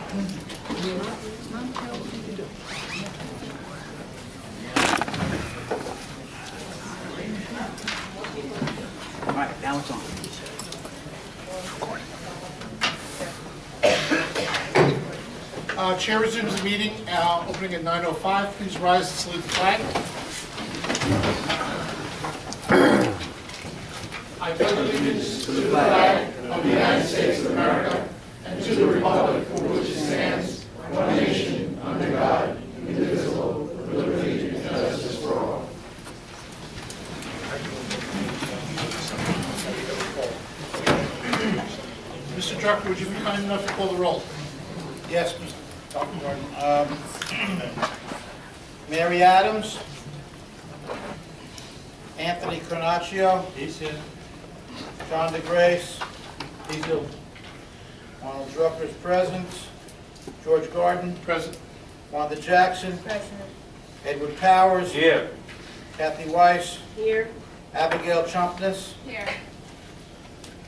All right, now it's on. Chair resumes the meeting, opening at 9:05. Please rise and salute the flag. I pledge allegiance to the flag of the United States of America and to the republic for which it stands, one nation, under God, indivisible, with liberty and justice for all. Mr. Drucker, would you be kind enough to call the roll? Yes, Mr. Mary Adams. Anthony Carnaccio. He's here. John DeGrace. He's here. Arnold Drucker is present. George Garden. Present. Wanda Jackson. President. Edward Powers. Here. Kathy Weiss. Here. Abigail Chumpness. Here.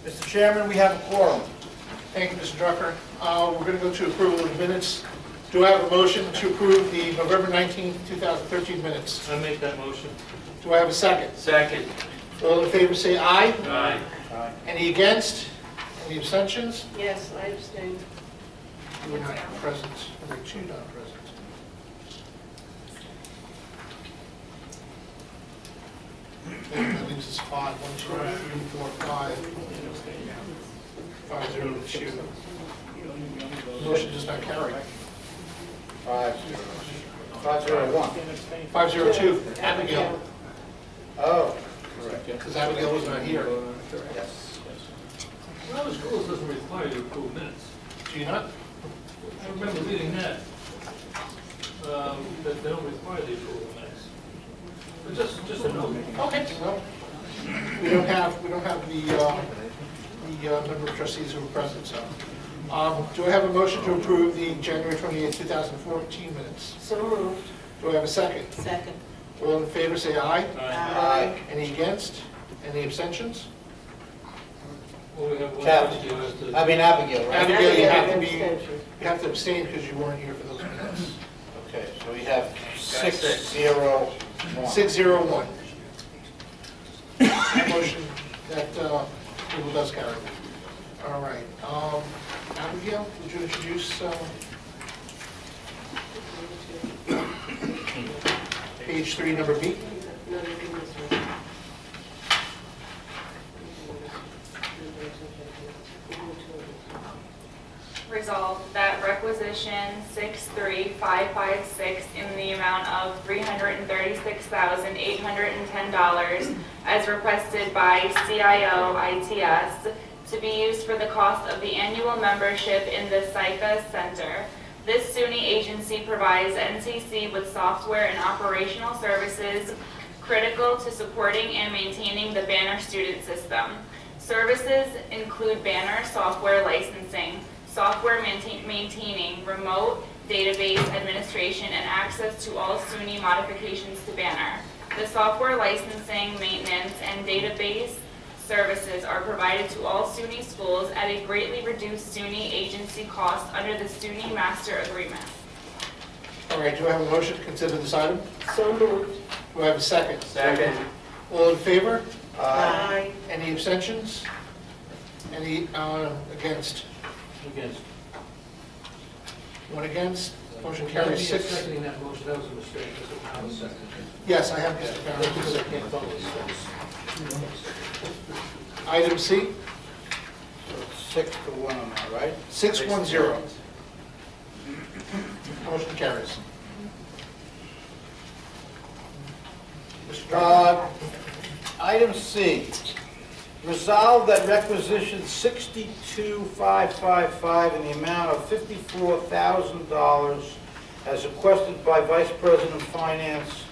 Mr. Chairman, we have a quorum. Thank you, Mr. Drucker. We're going to go to approval of the minutes. Do I have a motion to approve the November 19, 2013 minutes? I make that motion. Do I have a second? Second. All in favor say aye. Aye. Aye. Any against? Any abstentions? Yes, I abstain. You were not present. There were two not present. That leaves us 5. 1, 2, 3, 4, 5. 5, 0, 2. Motion does not carry. 501. 502, Abigail, Oh, correct. because Abigail was not here. Yes. Well, the schools doesn't require you to approve minutes. Do you not? I remember reading that, that they don't require the approval of minutes. But just a note. Okay, well, we don't have the member of trustees who are present, so. Do I have a motion to approve the January 28, 2014 minutes? So moved. Do I have a second? Second. All in favor say aye. Aye. Any against? Any abstentions? Well, we have one. Kathy. Abigail, right? Abigail, you have to Abstention. abstain because you weren't here for those minutes. Okay, so we have 601. 601. Motion that approval does carry. All right. Abigail, would you introduce page 3, number B? Resolved that requisition 63556 in the amount of $336,810 as requested by CIO ITS to be used for the cost of the annual membership in the SICA Center. This SUNY agency provides NCC with software and operational services critical to supporting and maintaining the Banner student system. Services include Banner software licensing, software maintaining, remote database administration, and access to all SUNY modifications to Banner. The software licensing, maintenance, and database services are provided to all SUNY schools at a greatly reduced SUNY agency cost under the SUNY Master Agreement. All right, do I have a motion to consider this item? So moved. Do I have a second? Second. All in favor? Aye. Any abstentions? Any against? Against. One against? Motion Me carries 6. seconding that motion, that was a mistake, because I was seconding. Yes, I have Mr. Because I Barron. can't follow this. Item C, 6 to 1 on that, right? 610. Motion carries. Mr. Drucker. Item C, resolve that requisition 62555 in the amount of $54,000 as requested by Vice President of Finance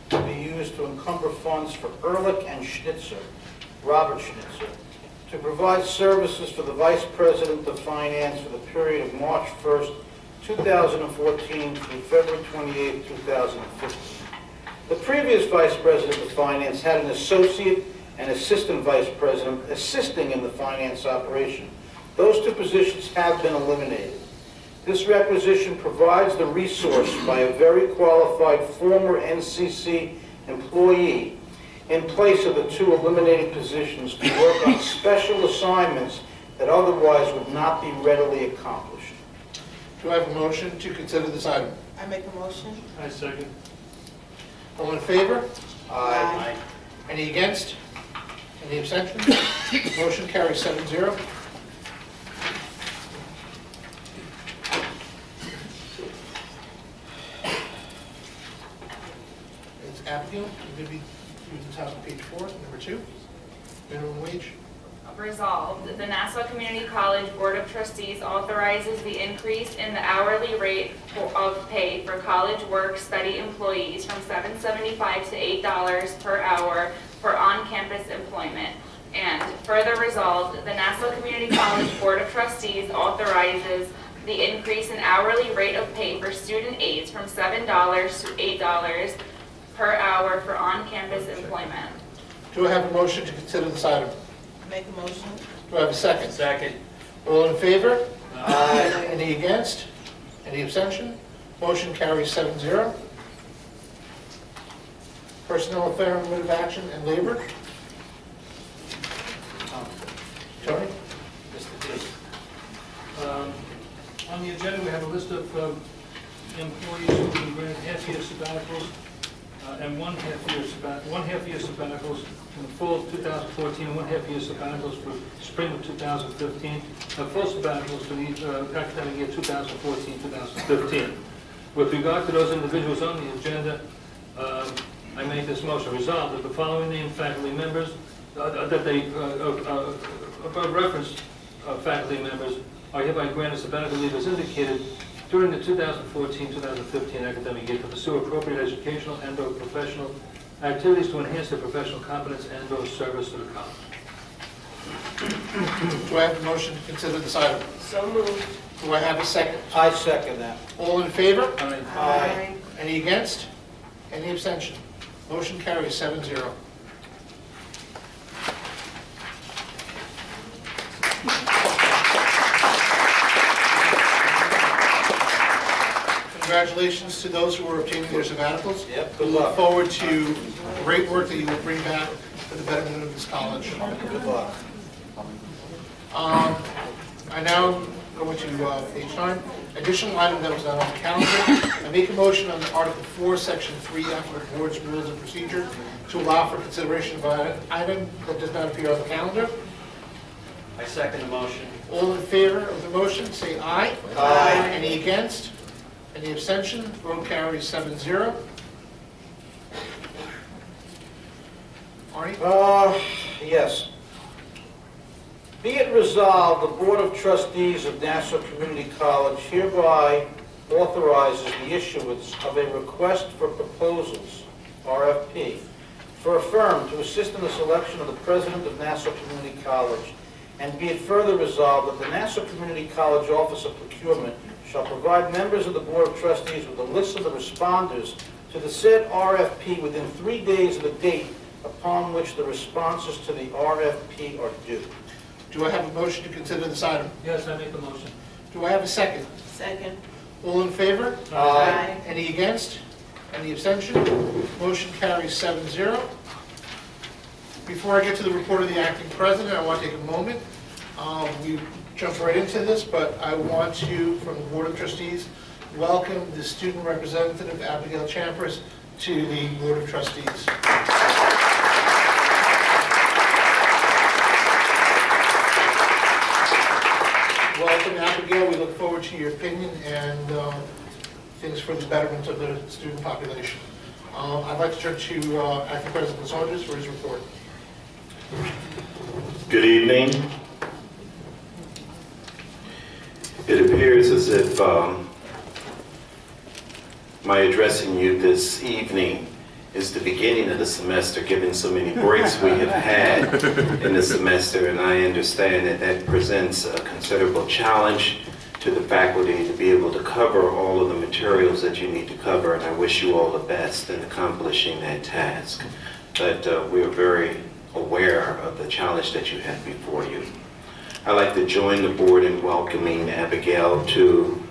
to be used to encumber funds for Ehrlich and Schnitzer, Robert Schnitzer, to provide services for the Vice President of Finance for the period of March 1st, 2014 through February 28, 2015. The previous Vice President of Finance had an associate and assistant Vice President assisting in the finance operation. Those two positions have been eliminated. This requisition provides the resource by a very qualified former NCC employee in place of the 2 eliminated positions to work on special assignments that otherwise would not be readily accomplished. Do I have a motion to consider this item? I make a motion. I second. All in favor? Aye. Any against? Any abstentions? Motion carries 7-0. It's Abigail, you going to be using top of page 4, number 2, minimum wage. Resolved, the Nassau Community College Board of Trustees authorizes the increase in the hourly rate of pay for college work-study employees from $7.75 to $8 per hour for on-campus employment. And further resolved, the Nassau Community College Board of Trustees authorizes the increase in hourly rate of pay for student aides from $7 to $8 per hour for on-campus employment. Do I have a motion to consider this item? Make a motion. Do I have a second? Second. All in favor? Aye. Any against? Any abstention? Motion carries 7-0. Personnel affirmative action and labor. Tony? Mr. D. On the agenda, we have a list of employees who have been granted half-year sabbaticals and one half-year sabbaticals in the fall of 2014 and 1 half-year sabbaticals for spring of 2015, full sabbaticals for the academic year 2014-2015. With regard to those individuals on the agenda, I make this motion. Resolved that the following named faculty members, that they referenced faculty members are hereby granted sabbatical leave as indicated during the 2014-2015 academic year to pursue appropriate educational and/or professional activities to enhance their professional competence and/or service to the college. Do I have a motion to consider this item? So moved. Do I have a second? I second that. All in favor? Aye. Any against? Any abstention? Motion carries 7-0. Congratulations to those who are obtaining their sabbaticals. Yep, We good look luck. forward to great work that you will bring back for the betterment of this college. Good luck. I now go into page 9. Additional item that was not on the calendar. I make a motion on Article 4, Section 3F of the Board's Rules of Procedure to allow for consideration of an item that does not appear on the calendar. I second the motion. All in favor of the motion, say aye. Aye. Any against? Any abstention? Vote carries 7-0. Arnie? Yes. Be it resolved, the Board of Trustees of Nassau Community College hereby authorizes the issuance of a request for proposals, RFP, for a firm to assist in the selection of the president of Nassau Community College. And be it further resolved that the Nassau Community College Office of Procurement shall provide members of the Board of Trustees with a list of the responders to the said RFP within 3 days of the date upon which the responses to the RFP are due. Do I have a motion to consider this item? Yes, I make the motion. Do I have a second? Second. All in favor? Aye. Any against? Any abstention? Motion carries 7-0. Before I get to the report of the acting president, I want to take a moment. We jumped right into this, but I want to, from the Board of Trustees, welcome the student representative, Abigail Champers, to the Board of Trustees. Welcome, Abigail. We look forward to your opinion and things for the betterment of the student population. I'd like to turn to Acting President Saunders for his report. Good evening. It appears as if my addressing you this evening is the beginning of the semester, given so many breaks we have had in the semester, and I understand that that presents a considerable challenge to the faculty to be able to cover all of the materials that you need to cover, and I wish you all the best in accomplishing that task. But we are very aware of the challenge that you have before you. I'd like to join the board in welcoming Abigail to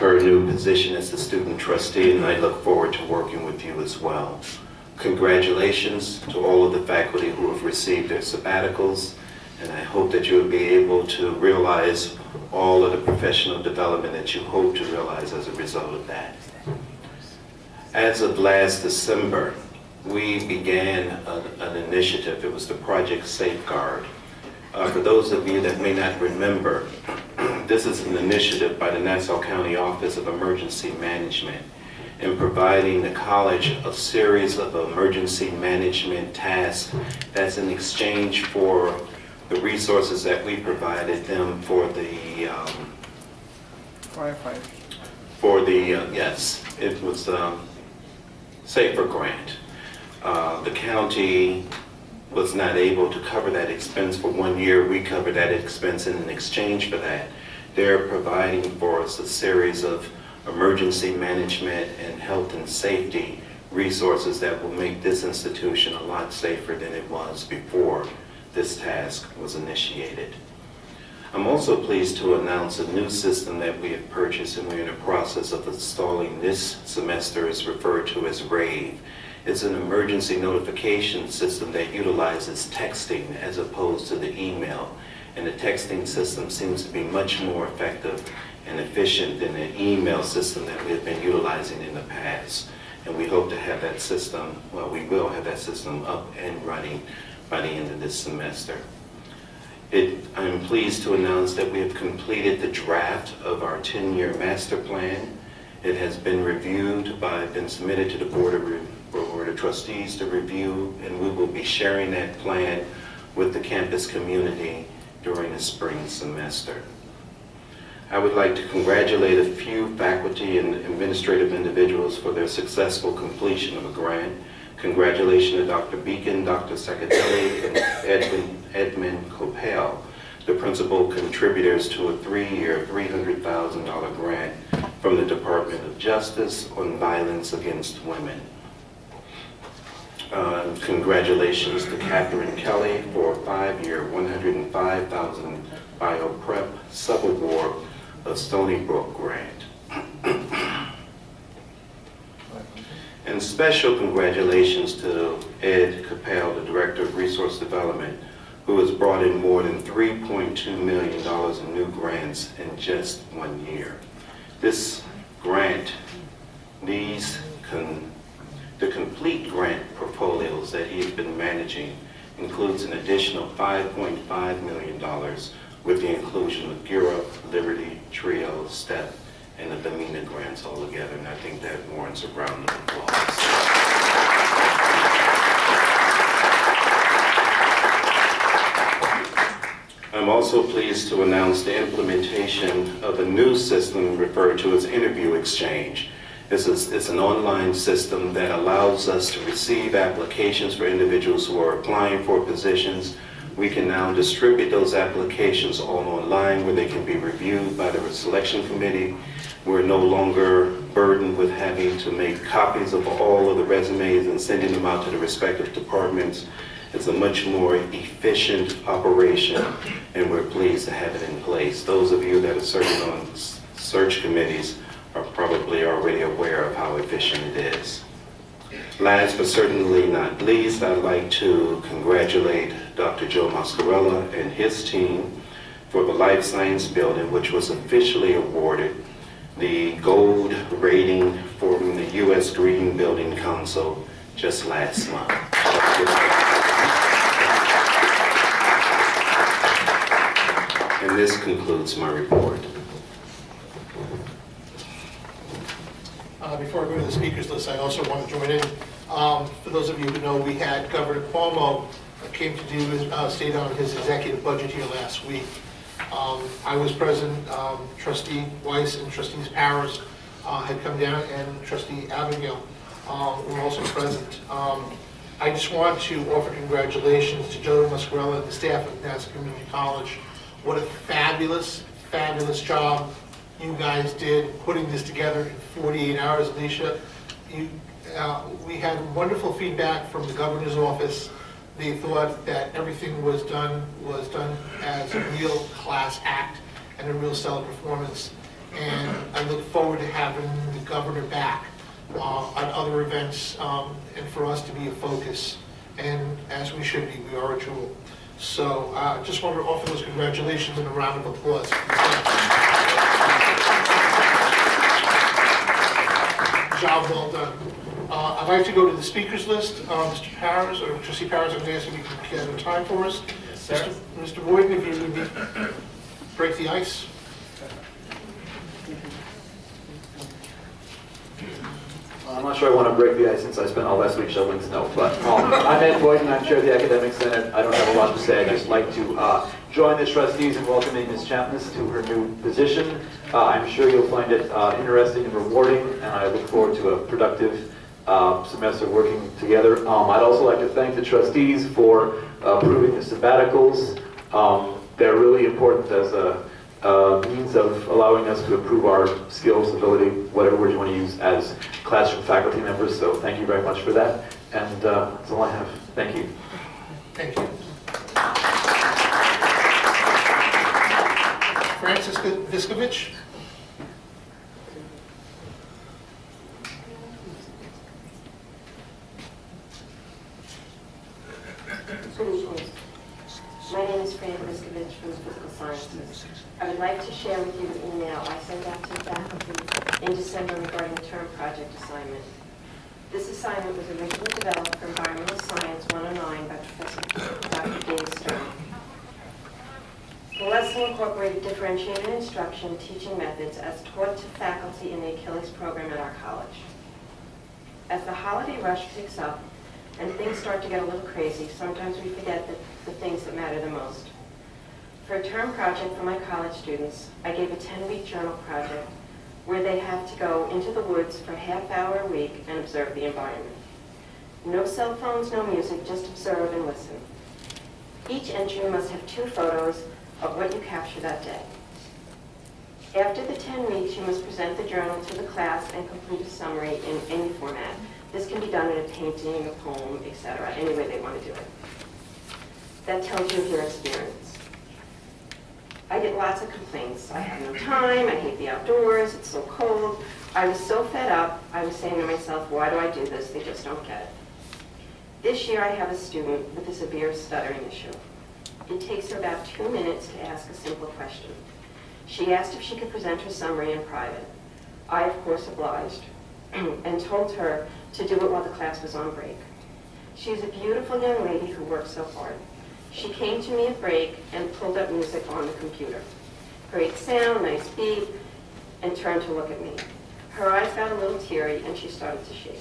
her new position as the student trustee, and I look forward to working with you as well. Congratulations to all of the faculty who have received their sabbaticals, and I hope that you'll be able to realize all of the professional development that you hope to realize as a result of that. As of last December, we began an initiative. It was the Project Safeguard. For those of you that may not remember, this is an initiative by the Nassau County Office of Emergency Management in providing the college a series of emergency management tasks that's in exchange for the resources that we provided them for the Firefighter. yes, it was Safer Grant. The county was not able to cover that expense for 1 year. We covered that expense, and in exchange for that, they're providing for us a series of emergency management and health and safety resources that will make this institution a lot safer than it was before this task was initiated. I'm also pleased to announce a new system that we have purchased and we're in the process of installing this semester. Is referred to as RAVE. It's an emergency notification system that utilizes texting as opposed to the email. And the texting system seems to be much more effective and efficient than the email system that we have been utilizing in the past. And we hope to have that system, well, we will have that system up and running by the end of this semester. I'm pleased to announce that we have completed the draft of our 10-year master plan. It has been reviewed been submitted to the Board of Trustees to review, and we will be sharing that plan with the campus community during the spring semester. I would like to congratulate a few faculty and administrative individuals for their successful completion of a grant. Congratulations to Dr. Beacon, Dr. Sacatelli, and Edmund Copel, the principal contributors to a 3-year, $300,000 grant from the Department of Justice on violence against women. Congratulations to Catherine Kelly for a 5-year, $105,000 BioPrep sub-award of Stony Brook grant. And special congratulations to Ed Capel, the Director of Resource Development, who has brought in more than $3.2 million in new grants in just 1 year. This grant, the complete grant portfolios that he's been managing includes an additional $5.5 million with the inclusion of Gear Up, Liberty, Trio, STEP, and the Bemina grants all together, and I think that warrants a round of applause. I'm also pleased to announce the implementation of a new system referred to as Interview Exchange. It's an online system that allows us to receive applications for individuals who are applying for positions. We can now distribute those applications all online where they can be reviewed by the selection committee. We're no longer burdened with having to make copies of all of the resumes and sending them out to the respective departments. It's a much more efficient operation, and we're pleased to have it in place. Those of you that are serving on search committees are probably already aware of how efficient it is. Last but certainly not least, I'd like to congratulate Dr. Joe Mascarella and his team for the Life Science Building, which was officially awarded the gold rating from the U.S. Green Building Council just last month. And this concludes my report. Before I go to the speakers list, I also want to join in. For those of you who know, we had Governor Cuomo came to do state on his executive budget here last week. I was present. Trustee Weiss and Trustees Powers had come down, and Trustee Abigail were also present. I just want to offer congratulations to Joe Mascarella and the staff at Nassau Community College. What a fabulous, fabulous job you guys did putting this together in 48 hours, Alicia. We had wonderful feedback from the governor's office. They thought that everything was done as a real class act and a real stellar performance. and I look forward to having the governor back on other events, and for us to be a focus. And as we should be, we are a jewel. So I just want to offer those congratulations and a round of applause. Job well done. I'd like to go to the speakers list. Mr. Paris, or Trustee Paris, I'm going to ask if you can gather time for us. Yes, sir. Mr. Boyden, if you need to break the ice. I'm not sure I want to break the ice since I spent all last week shoveling snow, but I'm Ed Boyden, I'm chair of the Academic Senate. I don't have a lot to say. I'd just like to join the trustees in welcoming Ms. Champness to her new position. I'm sure you'll find it interesting and rewarding, and I look forward to a productive semester working together. I'd also like to thank the trustees for approving the sabbaticals. They're really important as a means of allowing us to improve our skills, ability, whatever word you want to use, as classroom faculty members. So thank you very much for that. And that's all I have. Thank you. Thank you. Francisca Viskovich. Good evening. My name is Fran Viskovich from Physical Sciences. I would like to share with you an email I sent out to the faculty in December regarding a term project assignment. This assignment was originally developed for Environmental Science 109 by Professor Dr. Dave Stern. The lesson incorporated differentiated instruction teaching methods as taught to faculty in the Achilles program at our college. As the holiday rush picks up and things start to get a little crazy, sometimes we forget the things that matter the most. For a term project for my college students, I gave a 10-week journal project where they have to go into the woods for a half-hour a week and observe the environment. No cell phones, no music, just observe and listen. Each entry must have 2 photos of what you capture that day. After the 10 weeks, you must present the journal to the class and complete a summary in any format. This can be done in a painting, a poem, etc., any way they want to do it. That tells you of your experience. I get lots of complaints. I have no time, I hate the outdoors, it's so cold. I was so fed up, I was saying to myself, why do I do this? They just don't get it. This year I have a student with a severe stuttering issue. It takes her about 2 minutes to ask a simple question. She asked if she could present her summary in private. I, of course, obliged and told her to do it while the class was on break. She is a beautiful young lady who works so hard. She came to me at break and pulled up music on the computer. Great sound, nice beat, and turned to look at me. Her eyes got a little teary and she started to shake.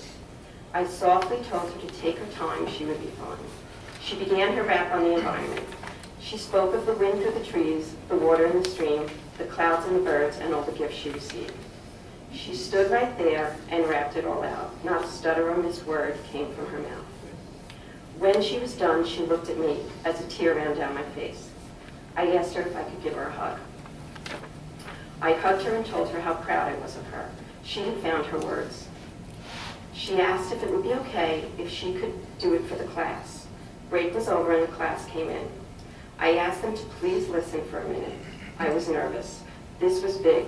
I softly told her to take her time, she would be fine. She began her rap on the environment. She spoke of the wind through the trees, the water in the stream, the clouds and the birds, and all the gifts she received. She stood right there and rapped it all out. Not a stutter or misword came from her mouth. When she was done, she looked at me as a tear ran down my face. I asked her if I could give her a hug. I hugged her and told her how proud I was of her. She had found her words. She asked if it would be okay if she could do it for the class. Break was over and the class came in. I asked them to please listen for a minute. I was nervous. This was big.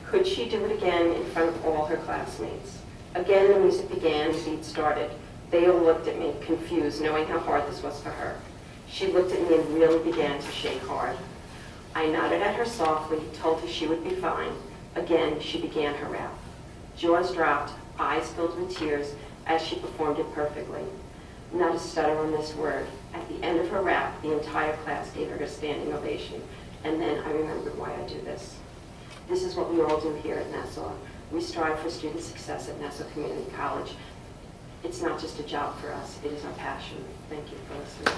Could she do it again in front of all her classmates? Again, the music began, the beat started. They all looked at me, confused, knowing how hard this was for her. She looked at me and really began to shake hard. I nodded at her softly, told her she would be fine. Again, she began her rap. Jaws dropped, eyes filled with tears, as she performed it perfectly. Not a stutter on this word. At the end of her rap, the entire class gave her a standing ovation. And then I remembered why I do this. This is what we all do here at Nassau. We strive for student success at Nassau Community College. It's not just a job for us, it is our passion. Thank you for listening.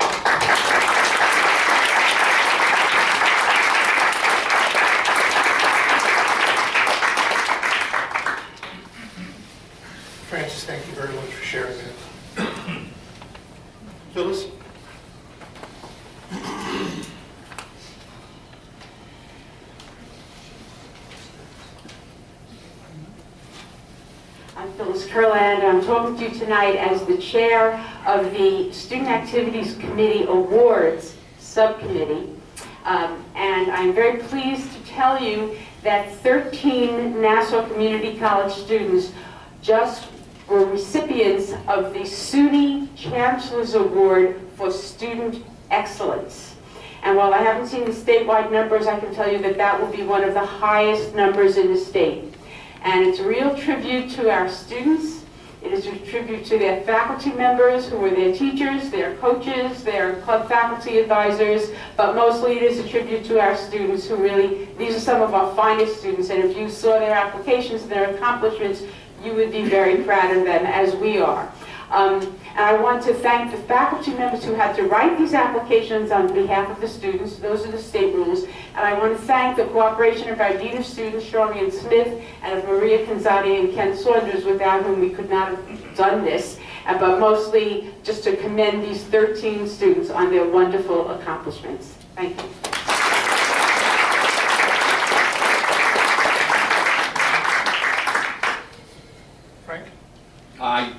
Francis, thank you very much for sharing that. Phyllis? I'm Phyllis Kurland. I'm talking to you tonight as the chair of the Student Activities Committee Awards Subcommittee. And I'm very pleased to tell you that 13 Nassau Community College students just were recipients of the SUNY Chancellor's Award for Student Excellence. And while I haven't seen the statewide numbers, I can tell you that that will be one of the highest numbers in the state. And it's a real tribute to our students. It is a tribute to their faculty members who are their teachers, their coaches, their club faculty advisors, but mostly it is a tribute to our students who really, these are some of our finest students, and if you saw their applications and their accomplishments, you would be very proud of them, as we are. And I want to thank the faculty members who had to write these applications on behalf of the students. Those are the state rules. And I want to thank the cooperation of our Dean of Students, Shorian Smith, and of Maria Canzati and Ken Saunders, without whom we could not have done this. But mostly just to commend these 13 students on their wonderful accomplishments. Thank you. Frank? And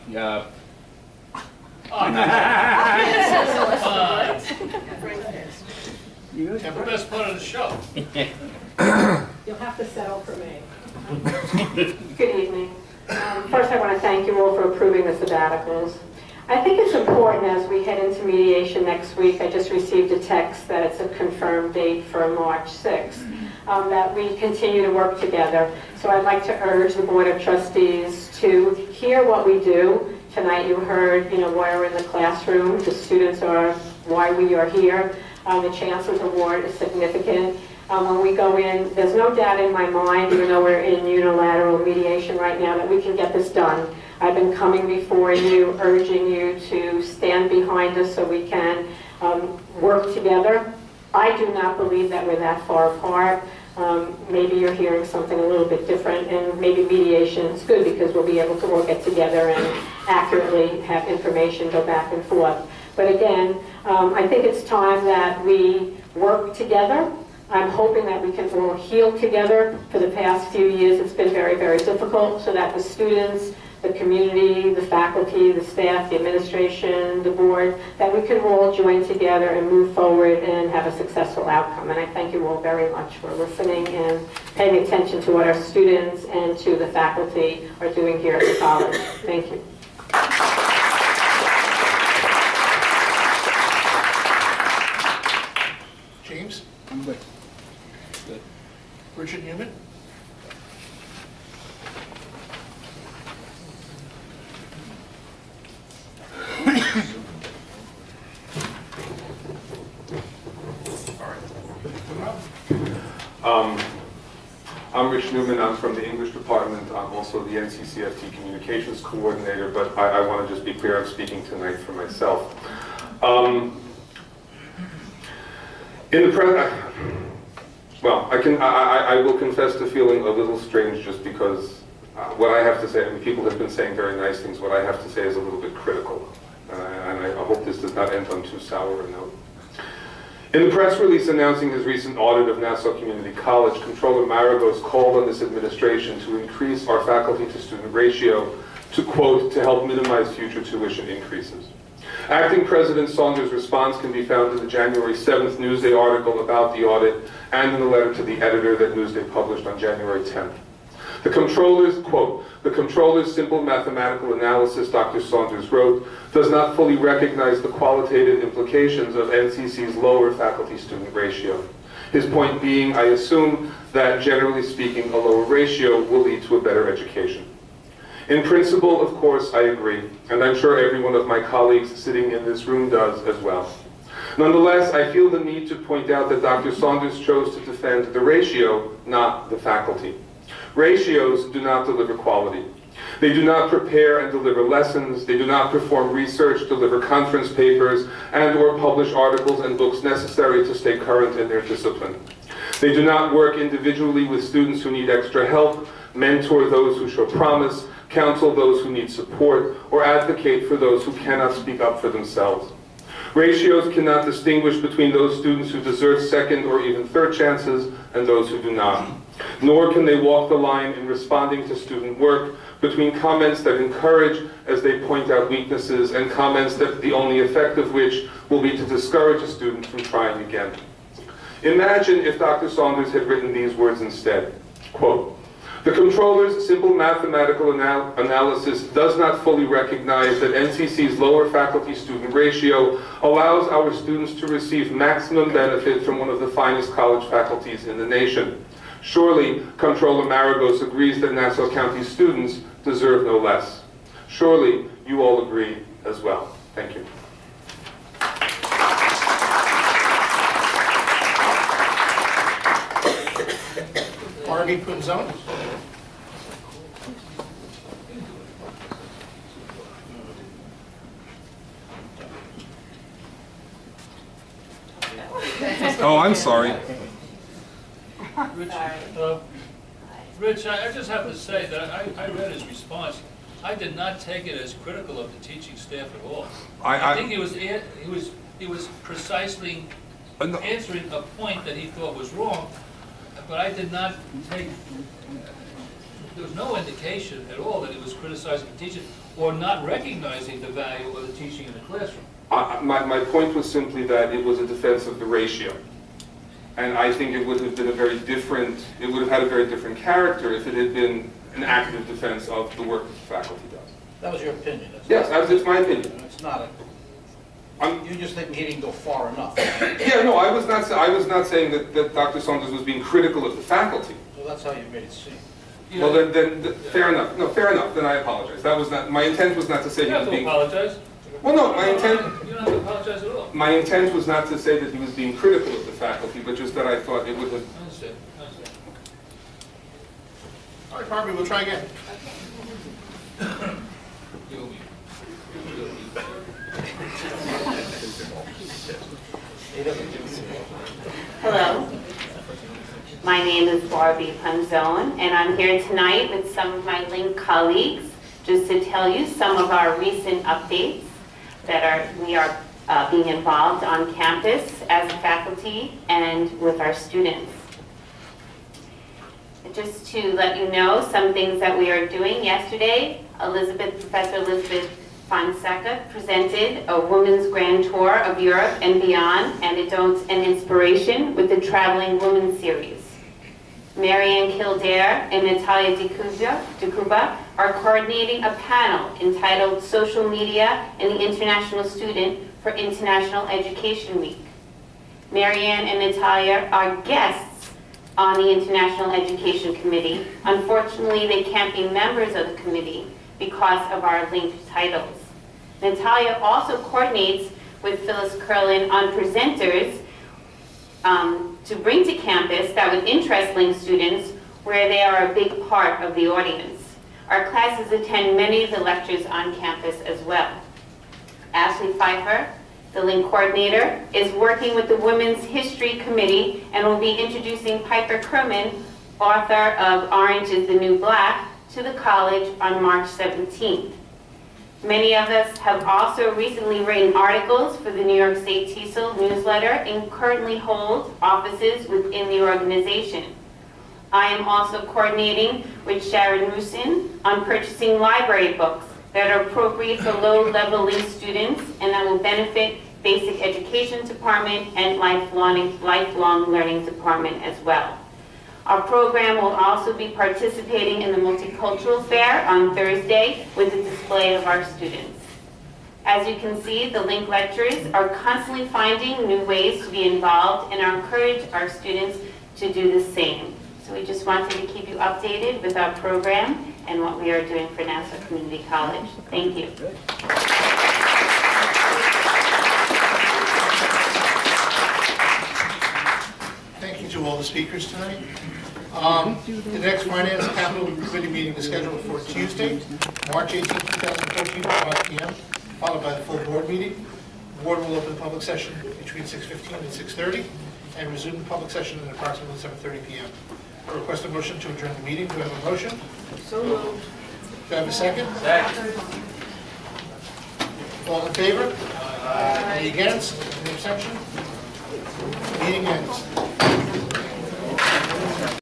the best part of the show. You'll have to settle for me. Good evening. First, I want to thank you all for approving the sabbaticals. I think it's important as we head into mediation next week. I just received a text that it's a confirmed date for March 6th, that we continue to work together. So I'd like to urge the Board of Trustees to hear what we do. Tonight you heard, why we're in the classroom. The students are why we are here. The Chancellor's Award is significant. When we go in, there's no doubt in my mind, even though we're in unilateral mediation right now, that we can get this done. I've been coming before you, urging you to stand behind us so we can work together. I do not believe that we're that far apart. Maybe you're hearing something a little bit different, and maybe mediation is good because we'll be able to all get together and accurately have information go back and forth. But again, I think it's time that we work together. I'm hoping that we can all heal together. For the past few years, it's been very, very difficult, so that the students, the community, the faculty, the staff, the administration, the board, that we can all join together and move forward and have a successful outcome. And I thank you all very much for listening and paying attention to what our students and to the faculty are doing here at the college. Thank you. James? I'm good. Good. Richard Newman? I'm Rich Newman. I'm from the English department. I'm also the NCCFT communications coordinator, but I want to just be clear, I'm speaking tonight for myself. In the I will confess to feeling a little strange, just because what I have to say, people have been saying very nice things, what I have to say is a little bit critical. And I hope this does not end on too sour a note. In the press release announcing his recent audit of Nassau Community College, Controller Maragos called on this administration to increase our faculty-to-student ratio to, quote, to help minimize future tuition increases. Acting President Saunders' response can be found in the January 7th Newsday article about the audit and in the letter to the editor that Newsday published on January 10th. The Controller's, quote, the Controller's simple mathematical analysis, Dr. Saunders wrote, does not fully recognize the qualitative implications of NCC's lower faculty-student ratio. His point being, I assume, that generally speaking, a lower ratio will lead to a better education. In principle, of course, I agree, and I'm sure every one of my colleagues sitting in this room does as well. Nonetheless, I feel the need to point out that Dr. Saunders chose to defend the ratio, not the faculty. Ratios do not deliver quality. They do not prepare and deliver lessons. They do not perform research, deliver conference papers, and/or publish articles and books necessary to stay current in their discipline. They do not work individually with students who need extra help, mentor those who show promise, counsel those who need support, or advocate for those who cannot speak up for themselves. Ratios cannot distinguish between those students who deserve second or even third chances and those who do not. Nor can they walk the line in responding to student work between comments that encourage as they point out weaknesses and comments that the only effect of which will be to discourage a student from trying again. Imagine if Dr. Saunders had written these words instead. Quote, "The Comptroller's simple mathematical analysis does not fully recognize that NCC's lower faculty-student ratio allows our students to receive maximum benefit from one of the finest college faculties in the nation. Surely, Comptroller Maragos agrees that Nassau County students deserve no less. Surely, you all agree as well." Thank you. Barbie Punzone. Oh, I'm sorry. Rich, Rich, I just have to say that I read his response. I did not take it as critical of the teaching staff at all. I think he was precisely answering a point that he thought was wrong, but I did not take, there was no indication at all that he was criticizing the teachers or not recognizing the value of the teaching in the classroom. My point was simply that it was a defense of the ratio. And I think it would have been it would have had a very different character if it had been an active defense of the work that the faculty does. That was your opinion. Yes, it's my opinion. It's not you just think he didn't go far enough. Yeah, no, I was not saying that Dr. Saunders was being critical of the faculty. Well, that's how you made it seem. You Well, know, then, fair enough. No, fair enough. Then I apologize. That was not, my intent was not to say you he have was to being... apologize. Well, no, my intent... You don't have to apologize at all. My intent was not to say that he was being critical of the faculty, but just that I thought it would have... I understand. All right, Barbie, we'll try again. Hello, my name is Barbie Punzone, and I'm here tonight with some of my Link colleagues just to tell you some of our recent updates that we are being involved on campus as a faculty and with our students. Just to let you know some things that we are doing. Yesterday, Professor Elizabeth Fonseca presented a women's grand tour of Europe and beyond, anecdotes and inspiration with the Traveling Women series. Marianne Kildare and Natalia DeCuba are coordinating a panel entitled Social Media and the International Student for International Education Week. Marianne and Natalia are guests on the International Education Committee. Unfortunately, they can't be members of the committee because of our linked titles. Natalia also coordinates with Phyllis Curlin on presenters to bring to campus that would interest Link students where they are a big part of the audience. Our classes attend many of the lectures on campus as well. Ashley Pfeiffer, the Link coordinator, is working with the Women's History Committee and will be introducing Piper Kerman, author of Orange is the New Black, to the college on March 17th. Many of us have also recently written articles for the New York State TESOL newsletter and currently hold offices within the organization. I am also coordinating with Sharon Rusin on purchasing library books that are appropriate for low-level Link students and that will benefit Basic Education Department and Lifelong Learning Department as well. Our program will also be participating in the Multicultural Fair on Thursday with a display of our students. As you can see, the Link lecturers are constantly finding new ways to be involved and encourage our students to do the same. So we just wanted to keep you updated with our program and what we are doing for Nassau Community College. Thank you. Thank you to all the speakers tonight. The next Finance Capital Committee meeting is scheduled for Tuesday, March 18, 2014, at 5 p.m., followed by the full board meeting. The board will open public session between 6:15 and 6:30 and resume the public session at approximately 7:30 p.m. I request a motion to adjourn the meeting. Do I have a motion? So moved. Do I have a second? Second. All in favor? Any against? Any abstention? Meeting ends.